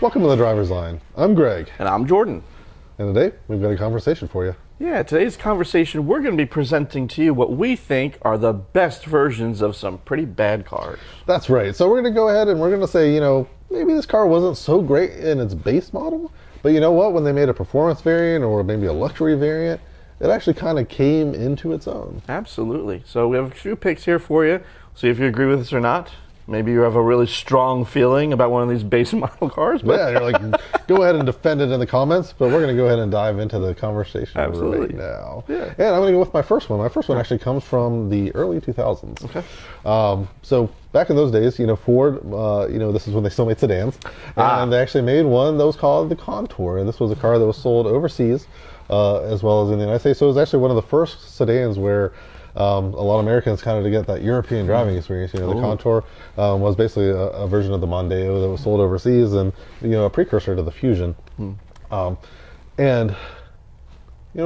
Welcome to the Driver's Line. I'm Greg. And I'm Jordan. And today, we've got a conversation for you. Yeah, today's conversation, we're going to be presenting to you what we think are the best versions of some pretty bad cars. That's right. So we're going to go ahead and we're going to say, maybe this car wasn't so great in its base model, but you know what? When they made a performance variant or maybe a luxury variant, it actually kind of came into its own. Absolutely. So we have a few picks here for you. See if you agree with us or not. Maybe you have a really strong feeling about one of these base model cars. But yeah, you're like, go ahead and defend it in the comments, but we're going to go ahead and dive into the conversation right now. Yeah. And I'm going to go with my first one. My first one actually comes from the early 2000s. Okay. So back in those days, Ford, this is when they still made sedans, and they actually made one that was called the Contour, and this was a car that was sold overseas as well as in the United States. So it was actually one of the first sedans where a lot of Americans kind of to get that European driving experience. The Contour was basically a version of the Mondeo that was sold overseas, and a precursor to the Fusion. And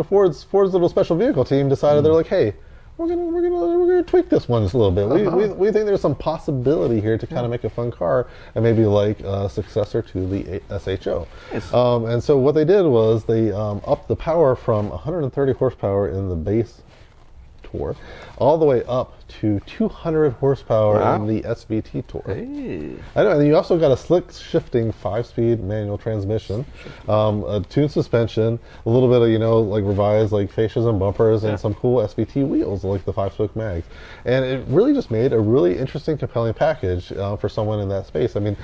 Ford's little special vehicle team decided they're like, hey, we're gonna tweak this one just a little bit. We think there's some possibility here to kind of make a fun car and maybe like a successor to the SHO. Yes. And so what they did was they upped the power from 130 horsepower in the base Tour all the way up to 200 horsepower in the SVT Tour. Hey. I know, and you also got a slick shifting 5-speed manual transmission, a tuned suspension, a little bit of like revised like fascias and bumpers, and some cool SVT wheels like the 5-spoke mags, and it really just made a really interesting, compelling package for someone in that space. I mean,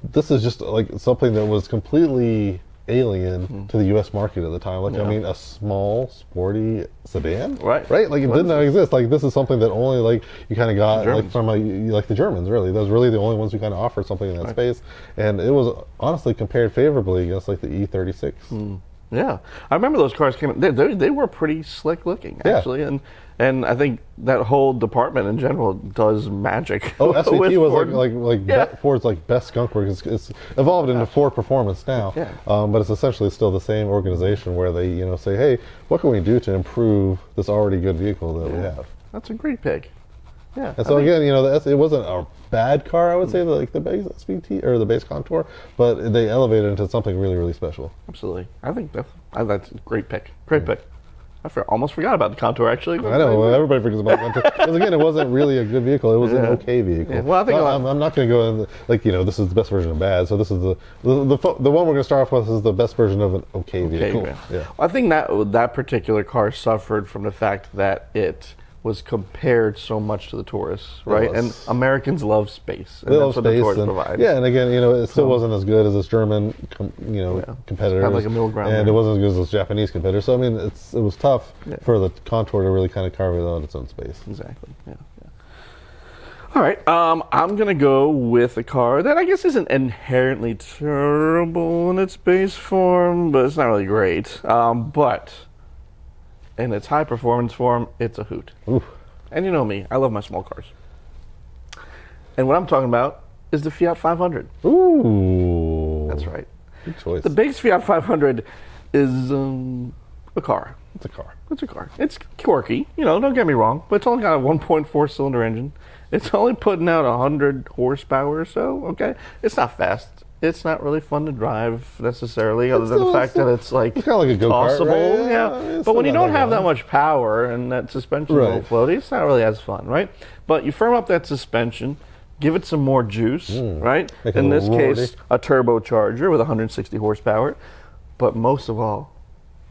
this is just like something that was completely alien to the U.S. market at the time. Like, I mean, a small, sporty sedan, right? Like, it didn't exist. Like, this is something that only like you kind of got like from like the Germans. Really, those were really the only ones who kind of offered something in that space, and it was honestly compared favorably against like the E36. Yeah, I remember those cars came. They were pretty slick looking, actually, and I think that whole department in general does magic. Oh, SVT was like Ford's like best skunk work. It's evolved into Ford Performance now, but it's essentially still the same organization where they say, hey, what can we do to improve this already good vehicle that we have? That's a great pick. Yeah, and so again, it wasn't a bad car, I would say, like the base SVT or the base Contour, but they elevated into something really, really special. Absolutely, I think that's a great pick. Great pick. I almost forgot about the Contour, actually. I know, everybody forgets about the Contour. Because again, it wasn't really a good vehicle. It was an okay vehicle. Yeah. Well, I think I'm not going to go in, this is the best version of bad. So this is the one we're going to start off with is the best version of an okay vehicle. Well, I think that particular car suffered from the fact that it was compared so much to the Taurus, right? And Americans love space, and that's what the Taurus provides. Yeah, and again, it still wasn't as good as its German, competitors, kind of like a middle ground, and it wasn't as good as its Japanese competitors. So I mean, it was tough for the Contour to really kind of carve it out its own space. Exactly. Yeah. All right, I'm gonna go with a car that I guess isn't inherently terrible in its base form, but it's not really great. But in its high performance form, it's a hoot. Oof. And you know me, I love my small cars. And what I'm talking about is the Fiat 500. Ooh. That's right. Good choice. The base Fiat 500 is a car. It's a car. It's a car. It's quirky, don't get me wrong, but it's only got a 1.4 cylinder engine. It's only putting out 100 horsepower or so, okay? It's not fast. It's not really fun to drive necessarily, other than the fact that it's like kind of like a go-kart, tossable. Yeah. But when you don't have that much power and that suspension is a little floaty, it's not really as fun, right? But you firm up that suspension, give it some more juice, right? In this case, a turbocharger with 160 horsepower, but most of all,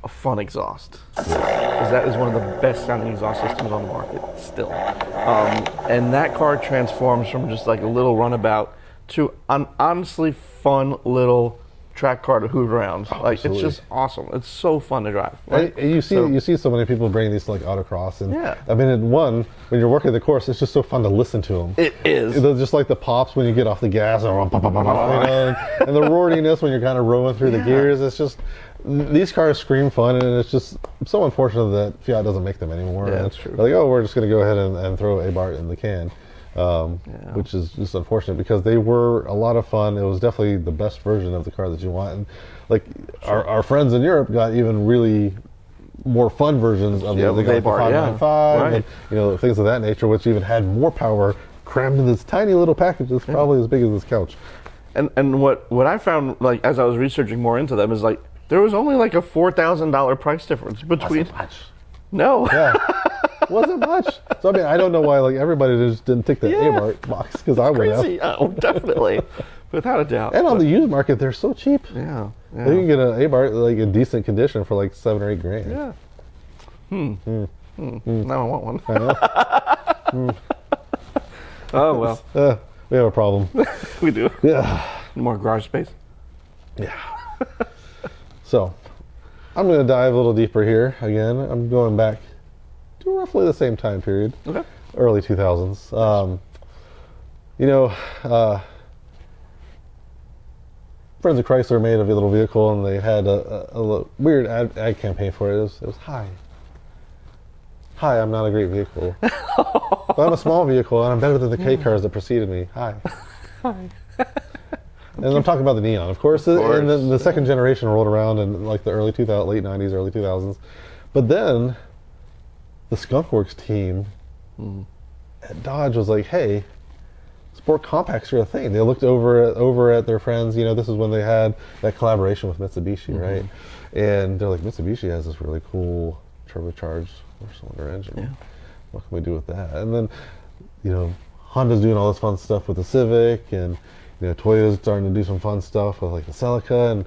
a fun exhaust. Because that is one of the best sounding exhaust systems on the market still. And that car transforms from just like a little runabout to an honestly fun little track car to hoot around. Like, it's just awesome. It's so fun to drive. Right? And you see so many people bring these to like autocross, and I mean, when you're working the course, it's just so fun to listen to them. It is. They're just like the pops when you get off the gas, and the roariness when you're kind of rolling through the gears. It's just, these cars scream fun, and it's just so unfortunate that Fiat doesn't make them anymore. Yeah, that's true. They're like, oh, we're just going to go ahead and throw a Bart in the can. Which is just unfortunate because they were a lot of fun. It was definitely the best version of the car that you want. And like our friends in Europe got even really more fun versions of the 595 and things of that nature, which even had more power crammed in this tiny little package that's probably as big as this couch. And what I found, like, as I was researching more into them, is like there was only like a $4,000 price difference between. Wasn't much. No. Yeah. Wasn't much. So I mean, I don't know why like everybody just didn't take the A-Mart box, because I would have. Oh, definitely, without a doubt. And on the used market, they're so cheap. Yeah. You can get an A-Mart like in decent condition for like $7 or $8 grand. Yeah. Now I want one. I know. Oh well. We have a problem. We do. Yeah. More garage space. Yeah. So, I'm going to dive a little deeper here. Again, I'm going back to roughly the same time period. Okay. Early 2000s. Friends of Chrysler made a little vehicle, and they had a weird ad campaign for it. It was hi. Hi, I'm not a great vehicle. But I'm a small vehicle, and I'm better than the K cars that preceded me. Hi. Hi. And I'm talking about the Neon, of course. And then the second generation rolled around in like the late 90s, early 2000s. But then the Skunkworks team at Dodge was like, hey, sport compacts are a thing. They looked over at their friends. This is when they had that collaboration with Mitsubishi, right? And they're like, Mitsubishi has this really cool turbocharged four-cylinder engine. Yeah. What can we do with that? And then, Honda's doing all this fun stuff with the Civic, and Toyota's starting to do some fun stuff with like the Celica, and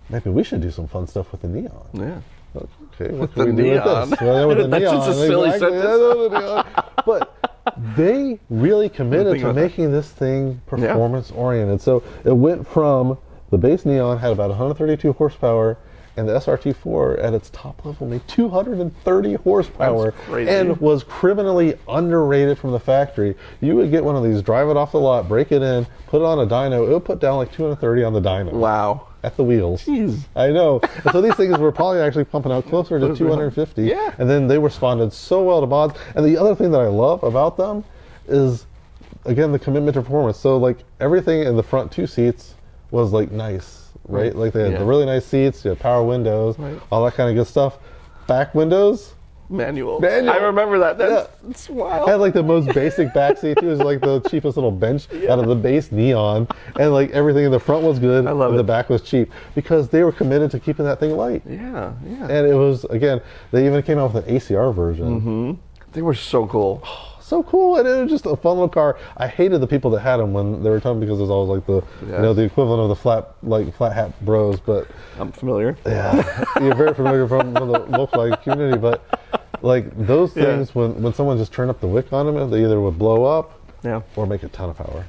maybe we should do some fun stuff with the Neon. Yeah. Okay, what can we do with this? Well, with the That's Neon, just a silly sentence. But they really committed to making this thing performance-oriented. So it went from the base Neon had about 132 horsepower, and the SRT4 at its top level made 230 horsepower and was criminally underrated from the factory. You would get one of these, drive it off the lot, break it in, put it on a dyno. It would put down like 230 on the dyno. Wow. At the wheels. Jeez. I know. And so these things were probably actually pumping out closer to 250. Yeah. And then they responded so well to mods. And the other thing that I love about them is, again, the commitment to performance. So like everything in the front two seats was like nice. Right? Like they had the really nice seats, power windows, all that kind of good stuff. Back windows, manual. I remember that. That's wild. Had like the most basic back seat too. It was like the cheapest little bench out of the base Neon, and like everything in the front was good. I love and it. The back was cheap because they were committed to keeping that thing light. Yeah. And it was, again, they even came out with an ACR version. They were so cool. So cool, and it was just a fun little car. I hated the people that had them when they were coming, because it was always like the equivalent of the flat hat bros. But I'm familiar. Yeah, you're very familiar from the Volkswagen community. But like those things, when someone just turned up the wick on them, they either would blow up, or make a ton of power.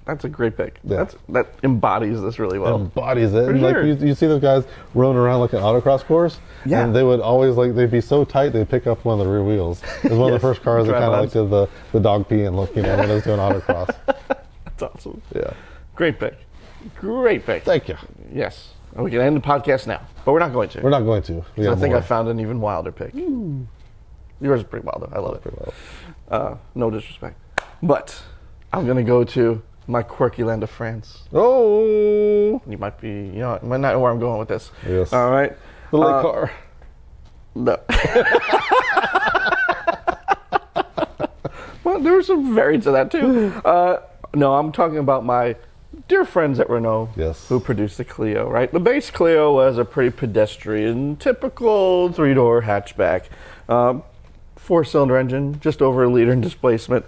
That's a great pick. Yeah. That embodies this really well. Embodies it. And sure. like you see those guys rolling around like an autocross course, and they would always they'd be so tight they'd pick up one of the rear wheels. It was one of the first cars that kind of did the dog pee and look, when it was doing autocross. That's awesome. Yeah. Great pick. Great pick. Thank you. Yes. And we can end the podcast now, but we're not going to. We're not going to. I think I found an even wilder pick. Yours is pretty wild, though. I love it. Pretty wild. No disrespect. But I'm going to go to my quirky land of France. Oh! You might not know where I'm going with this. Yes. All right. The late car. No. Well, there was some variants of that, too. No, I'm talking about my dear friends at Renault, who produced the Clio, right? The base Clio was a pretty pedestrian, typical three-door hatchback. Four-cylinder engine, just over a liter in displacement.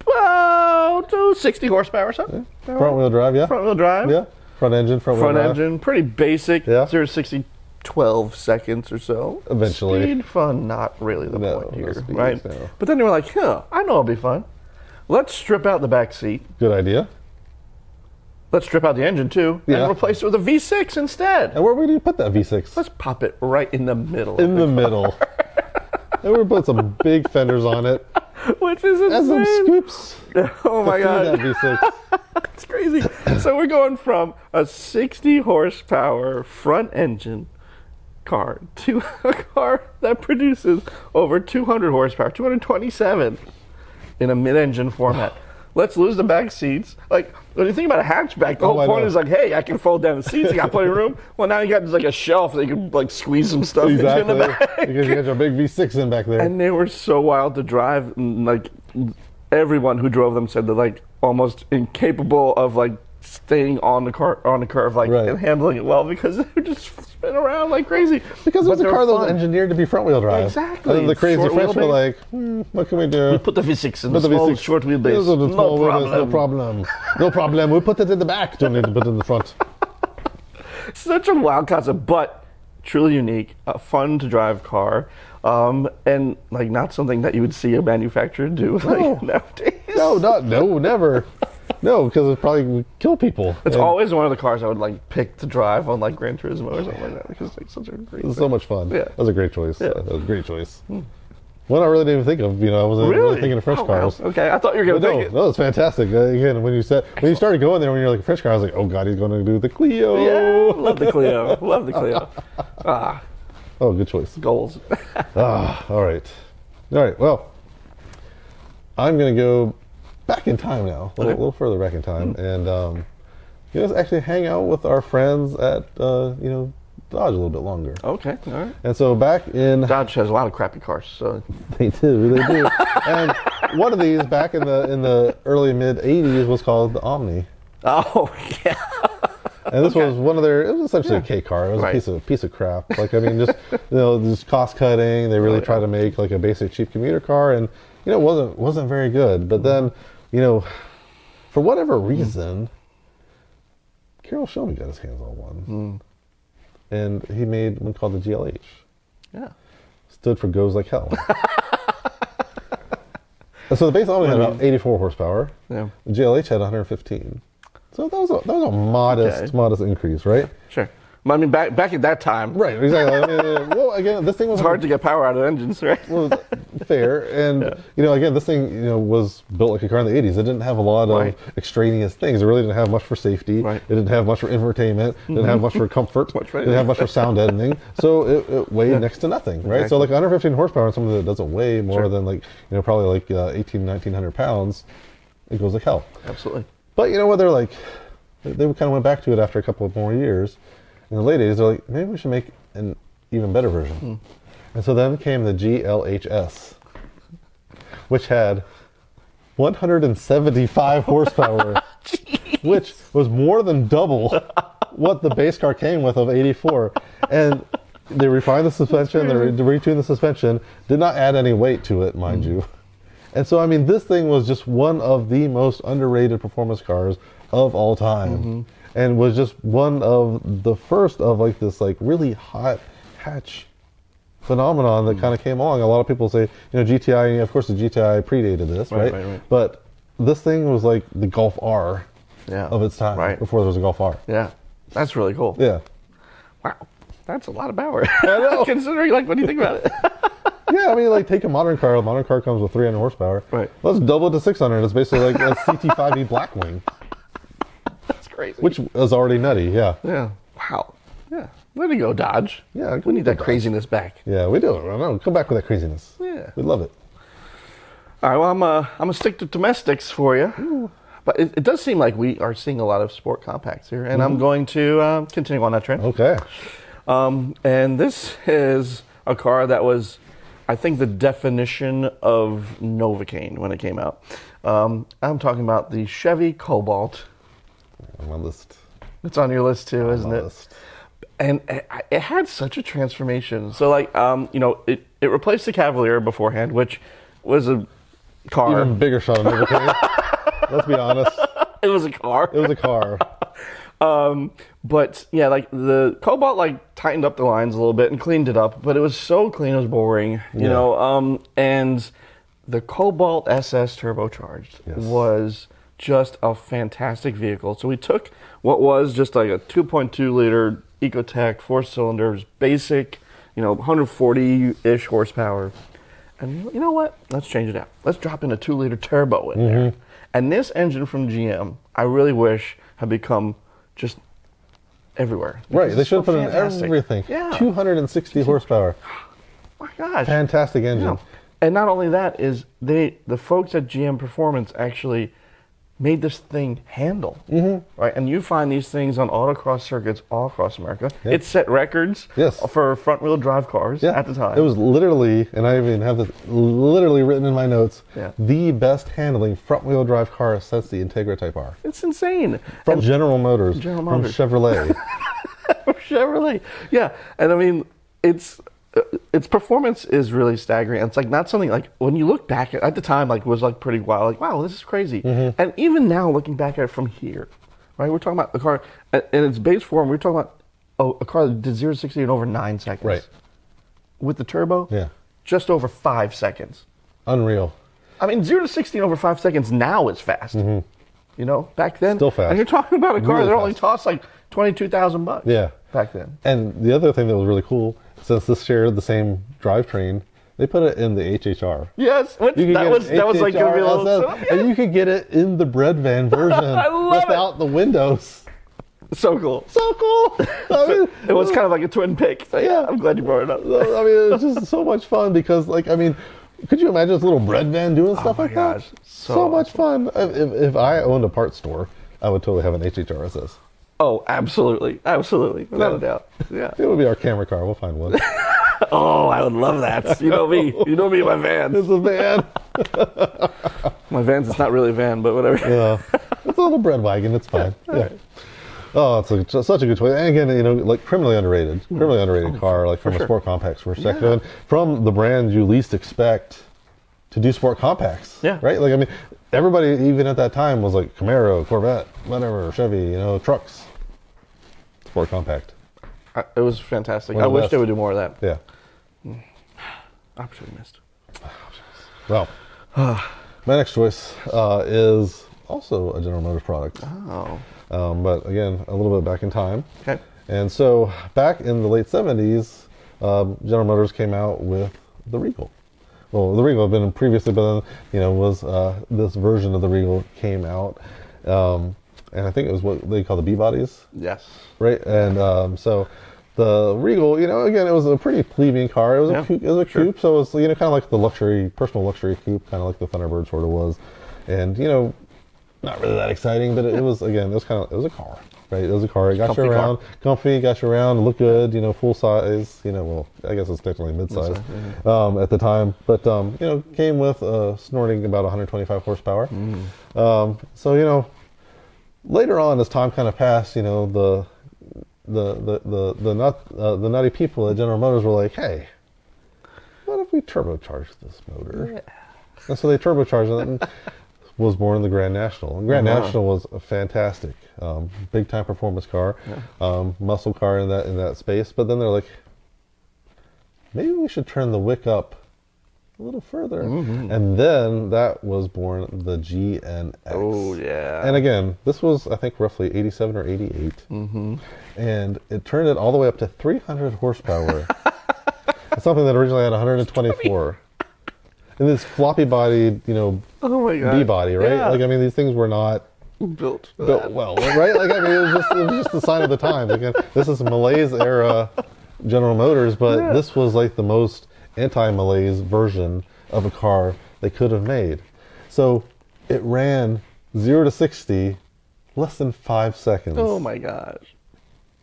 About 60 horsepower or something. Yeah. Front-wheel drive, yeah. Front-wheel drive. Yeah. Front-wheel drive. Engine, pretty basic. Yeah. 0 to 60, 12 seconds or so. Eventually. Speed fun, not really the point here, speed, right? No. But then they were like, I know it'll be fun. Let's strip out the back seat. Good idea. Let's strip out the engine, too, and replace it with a V6 instead. And where would you put that V6? Let's pop it right in the middle. In the middle. And we put some big fenders on it. Which is insane. And some scoops. Oh, my God. That V6. It's crazy. So we're going from a 60 horsepower front engine car to a car that produces over 200 horsepower, 227 in a mid-engine format. Let's lose the back seats. Like, when you think about a hatchback, the whole point is like, hey, I can fold down the seats. I got plenty of room. Well, now you got like a shelf that you can squeeze some stuff into in the back. Because you got your big V6 in back there. And they were so wild to drive. And, everyone who drove them said they're almost incapable of staying on the curve, like and handling it well, because they would just spin around like crazy. Because it was a car that was engineered to be front wheel drive. Exactly. And the crazy French were like, what can we do? We put the V6 in the small short wheelbase. No problem. No problem. We put it in the back. Don't need to put it in the front. Such a wild concept, but truly unique, a fun to drive car, and like not something that you would see a manufacturer do nowadays. No, never. No, because it probably would kill people. It's always one of the cars I would like pick to drive on like Gran Turismo or something like that, because it's like such a great thing. So much fun. Yeah. That was a great choice. Yeah. That was a great choice. One I really didn't even think of. I wasn't really thinking of French cars. Wow. Okay, I thought you were going to think it. No, it's fantastic. Again, when you started going there, when you're like a French car, I was like, oh God, he's going to do the Clio. Yeah, love the Clio. Love the Clio. Oh, good choice. Goals. All right. Well, I'm going to go back in time now, a little further back in time, and let's actually hang out with our friends at Dodge a little bit longer. Okay, all right. And so back in Dodge has a lot of crappy cars, so they do. And one of these back in the early mid '80s was called the Omni. Oh yeah. And this was one of their. It was essentially a K car. It was a piece of crap. Like just cost cutting. They really tried to make like a basic cheap commuter car, and it wasn't very good. But then, for whatever reason, Carroll Shelby got his hands on one. And he made one called the GLH. Yeah. Stood for Goes Like Hell. And so the base Omni had about 84 horsepower. Yeah. The GLH had 115. So that was a modest increase, right? Sure. I mean, back at that time. Right, exactly. Well, again, this thing was... It's hard to get power out of engines, right? Well, fair. And, again, this thing, was built like a car in the 80s. It didn't have a lot of extraneous things. It really didn't have much for safety. Right. It didn't have much for infotainment. It didn't have much for comfort. It didn't have much for sound editing. So it weighed next to nothing, right? Exactly. So like 115 horsepower and something that doesn't weigh more than like, probably like 1,900 pounds, it goes like hell. Absolutely. But you know what? They're like, they kind of went back to it after a couple of more years. In the late 80s, they're like, maybe we should make an even better version. And so then came the GLHS, which had 175 horsepower, which was more than double what the base car came with of 84. And they refined the suspension, they retuned the suspension, did not add any weight to it, mind you. And so, I mean, this thing was just one of the most underrated performance cars of all time. And was just one of the first of like this like really hot hatch phenomenon that kind of came along. A lot of people say, GTI, of course the GTI predated this, right? But this thing was like the Golf R of its time, before there was a Golf R. Yeah, that's really cool. Yeah. Wow, that's a lot of power. I know. Considering like when you think about it. Yeah, I mean, like take a modern car. A modern car comes with 300 horsepower. Right. Let's double it to 600. It's basically like a CT5E Blackwing. That's crazy. Which is already nutty, yeah. Yeah. Wow. Yeah. Way to go, Dodge. Yeah. We need that craziness back. Yeah, we do. I know. Come back with that craziness. Yeah. We love it. All right, well, I'm going to stick to domestics for you. Ooh. But it does seem like we are seeing a lot of sport compacts here, and I'm going to continue on that trend. Okay. And this is a car that was, I think, the definition of Novocaine when it came out. I'm talking about the Chevy Cobalt. On my list. It's on your list too, isn't it? List. And it had such a transformation. So like, it replaced the Cavalier beforehand, which was a car. Even bigger shot of Novocaine. Let's be honest. It was a car. It was a car. But yeah, like the Cobalt like tightened up the lines a little bit and cleaned it up, but it was so clean it was boring, you know. And the Cobalt SS turbocharged was just a fantastic vehicle. So we took what was just like a 2.2 liter Ecotec, 4 cylinders, basic, 140-ish horsepower. And you know what? Let's change it out. Let's drop in a 2 liter turbo in there. And this engine from GM, I really wish had become just everywhere. Right, they should have put in everything. Yeah. 260 horsepower. Oh my gosh. Fantastic engine. And not only that, is the folks at GM Performance actually made this thing handle, right? And you find these things on autocross circuits all across America. Yeah. It set records for front-wheel drive cars at the time. It was literally, and I even have this literally written in my notes, the best handling front-wheel drive car since the Integra Type R. It's insane. From General Motors, from Chevrolet. From Chevrolet, yeah. And I mean, its performance is really staggering. It's like not something like when you look back at the time, like was like pretty wild. Like, wow, this is crazy. And even now, looking back at it from here, right? We're talking about a car in its base form. We're talking about a car that did 0 to 60 in over 9 seconds. Right. With the turbo, just over 5 seconds. Unreal. I mean, 0 to 60 in over 5 seconds now is fast. You know, back then, still fast. And you're talking about a car that only cost like $22,000. Yeah. Back then. And the other thing that was really cool, since this shared the same drivetrain, they put it in the HHR. Yes, that was like a real. And you could get it in the bread van version without the windows. So cool. So cool. I mean, it was kind of like a twin pick. So yeah, I'm glad you brought it up. I mean, it's just so much fun because, like, I mean, could you imagine this little bread van doing stuff like that? So much fun. If I owned a parts store, I would totally have an HHR SS. Oh, absolutely. Absolutely. Without a doubt. Yeah. It would be our camera car. We'll find one. Oh, I would love that. You know me. You know me and my van. It's a van. My van's it's not really a van, but whatever. Yeah. It's a little bread wagon. It's fine. Yeah. Right. Oh, it's such a good choice. And again, you know, like criminally underrated car, like from a sport compacts perspective. And from the brand you least expect to do sport compacts. Yeah. Right? Like, I mean, everybody, even at that time, was like Camaro, Corvette, whatever, Chevy, you know, trucks. Sport compact. It was fantastic. I wish they would do more of that. Yeah. Opportunity missed. Well, my next choice is also a General Motors product. Oh. But again, a little bit back in time. Okay. And so back in the late 70s, General Motors came out with the Regal. Well, the Regal had been previously, but then, you know, was this version of the Regal came out. And I think it was what they call the B-bodies. Yes. Right? And so the Regal, you know, again, it was a pretty plebeian car. It was a coupe, so it was, you know, kind of like the luxury, personal luxury coupe, kind of like the Thunderbird sort of was. And, you know, not really that exciting, but it was, again, it was a car, right? It was a car. It got you around, comfy, got you around, looked good, you know, full size, you know, well, I guess it's technically mid-size at the time, but, you know, came with snorting about 125 horsepower. So, you know, later on, as time kind of passed, you know, the nutty people at General Motors were like, hey, what if we turbocharge this motor? Yeah. And so they turbocharged it and was born the Grand National. And Grand National was a fantastic, big time performance car, muscle car in that space. But then they're like, maybe we should turn the wick up a little further. And then that was born the GNX. Oh, yeah. And again, this was, I think, roughly 87 or 88. And it turned it all the way up to 300 horsepower. Something that originally had 124. And this floppy-bodied, you know, B-body, right? Yeah. Like, I mean, these things were not built well, right? Like, I mean, it was just the sign of the times. Again, this is Malaise era General Motors, but this was like the most anti-Malaise version of a car they could have made. So it ran 0 to 60 less than 5 seconds. Oh my gosh!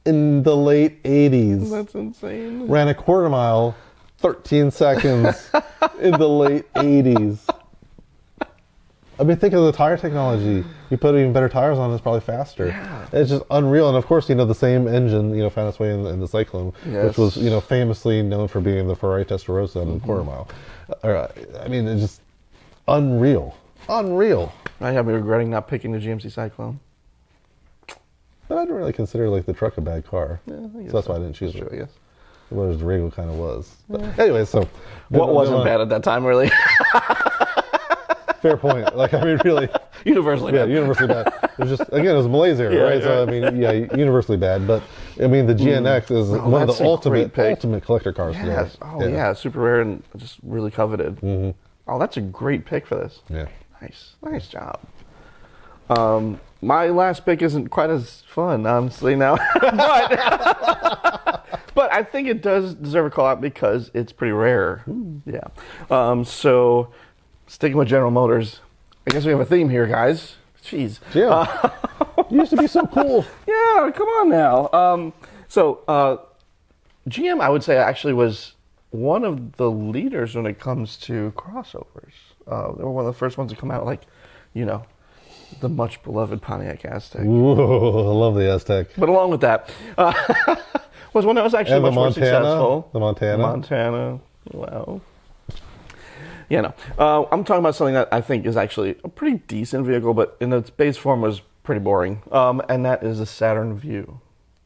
In the late 80s. That's insane. Ran a quarter mile, 13 seconds in the late 80s. I mean, think of the tire technology. You put even better tires on, it's probably faster. Yeah. It's just unreal. And of course, you know, the same engine, you know, found its way in the Cyclone, which was, you know, famously known for being the Ferrari Testarossa in the quarter mile. I mean, it's just unreal. Unreal. I have been regretting not picking the GMC Cyclone. But I didn't really consider, like, the truck a bad car. Yeah, so that's why I didn't choose it. Yes. Whereas the Regal kind of was. But anyway, so. What wasn't bad at that time, really? Fair point. Like, I mean, really. Universally bad. Yeah, universally bad. It was just, again, it was Malaise era, right? So, I mean, yeah, universally bad. But, I mean, the GNX is one of the ultimate collector cars today. Oh, yeah, super rare and just really coveted. Oh, that's a great pick for this. Yeah. Nice job. My last pick isn't quite as fun, honestly, now. But I think it does deserve a call out because it's pretty rare. Yeah. So, sticking with General Motors, I guess we have a theme here, guys. Jeez. Yeah. You used to be so cool. Yeah, come on now. GM, I would say, actually was one of the leaders when it comes to crossovers. They were one of the first ones to come out, like, you know, the much beloved Pontiac Aztek. Ooh, I love the Aztek. But along with that, was one that was actually much more successful. The Montana. Montana. Well, you know, I'm talking about something that I think is actually a pretty decent vehicle, but in its base form was pretty boring. And that is the Saturn Vue.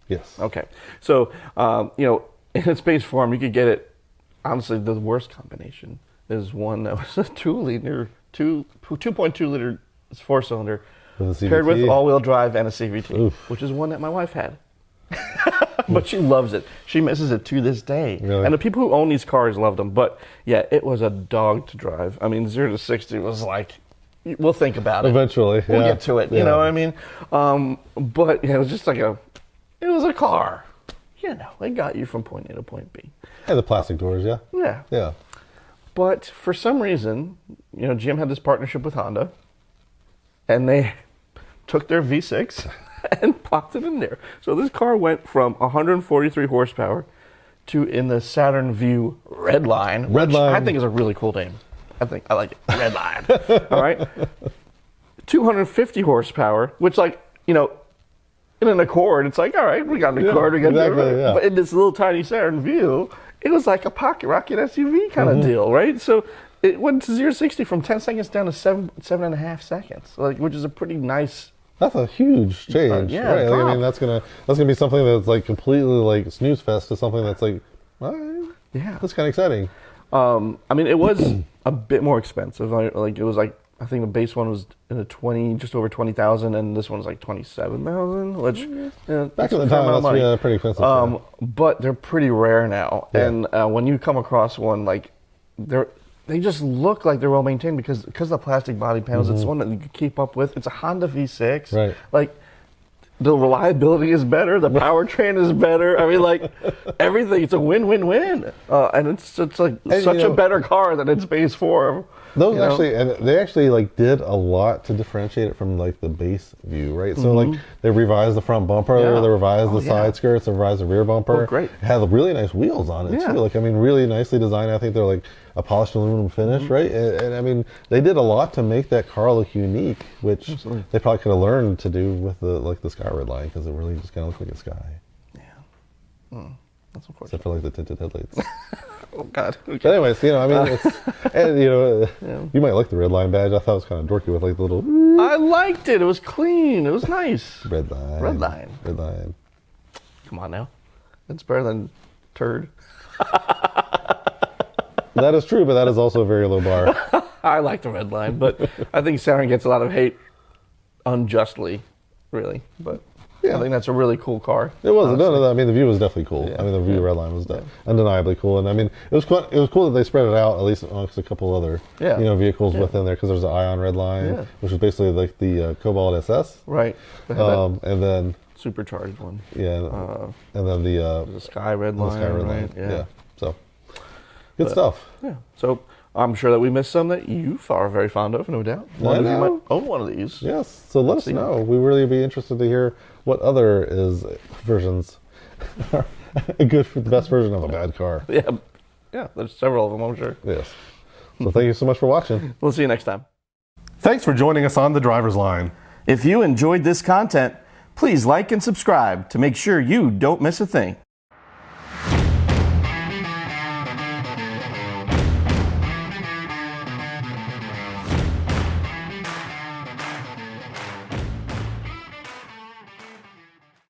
Yes. Okay. So, you know, in its base form, you could get it. Honestly, the worst combination is one that was a 2.2 liter 4-cylinder paired with all-wheel drive and a CVT, Oof. Which is one that my wife had. But she loves it. She misses it to this day. Really? And the people who own these cars love them. But yeah, it was a dog to drive. I mean, 0 to 60 was like, we'll think about it. Eventually, we'll get to it. You know what I mean? But yeah, it was just like it was a car. You know, it got you from point A to point B. And the plastic doors, yeah. Yeah. Yeah. But for some reason, you know, GM had this partnership with Honda, and they took their V6 and popped it in there. So this car went from 143 horsepower to, in the Saturn Vue Redline, which I think is a really cool name. I like it. Redline. All right. 250 horsepower, which, like, you know, in an Accord, it's like, all right, we got an Accord, we got exactly, But in this little tiny Saturn Vue, it was like a pocket rocket SUV kind of deal, right? So it went to 0 to 60 from 10 seconds down to 7.5 seconds, like, which is a pretty nice. That's a huge change. Yeah, right? Like, I mean, that's gonna be something that's like completely like snooze fest to something that's like, all right, yeah, that's kind of exciting. I mean, it was a bit more expensive. Like, it was like, I think the base one was in the just over 20,000, and this one's like 27,000. Which back in the time, that's pretty expensive. But they're pretty rare now, and when you come across one, like, they just look like they're well maintained because of the plastic body panels. It's one that you can keep up with. It's a Honda V6. Right. Like, the reliability is better. The powertrain is better. I mean, like, everything. It's a win-win-win. And it's like such a better car than its base form. Those actually, and they actually like did a lot to differentiate it from like the base Vue, right? So like they revised the front bumper, they revised the side skirts, they revised the rear bumper. Oh, great. It had really nice wheels on it too. Like, I mean, really nicely designed. I think they're like a polished aluminum finish, right? And I mean, they did a lot to make that car look unique, which they probably could have learned to do with the Sky Redline, because it really just kind of looked like a sky. Yeah. That's unfortunate. Except for like the tinted headlights. Oh God. Okay. But anyways, you know, I mean, it's, and you know, you might like the Redline badge. I thought it was kind of dorky with like the little. I liked it. It was clean. It was nice. Redline. Come on now, it's better than turd. That is true, but that is also a very low bar. I like the Redline, but I think Saturn gets a lot of hate unjustly, really. But I think that's a really cool car. It was. No, I mean, the Vue was definitely cool. I mean, the Vue Redline was undeniably cool, and I mean, it was cool that they spread it out at least amongst a couple other vehicles within there, because there's the Ion Redline, which is basically like the Cobalt SS, right? And then supercharged one, and then the Sky Redline, right? Yeah. So good stuff. Yeah. So I'm sure that we missed some that you are very fond of, no doubt. One of you might own one of these. Yes. So let us know. We really be interested to hear what other versions are good for the best version of a bad car. Yeah. There's several of them, I'm sure. Yes. So thank you so much for watching. We'll see you next time. Thanks for joining us on The Driver's Line. If you enjoyed this content, please like and subscribe to make sure you don't miss a thing.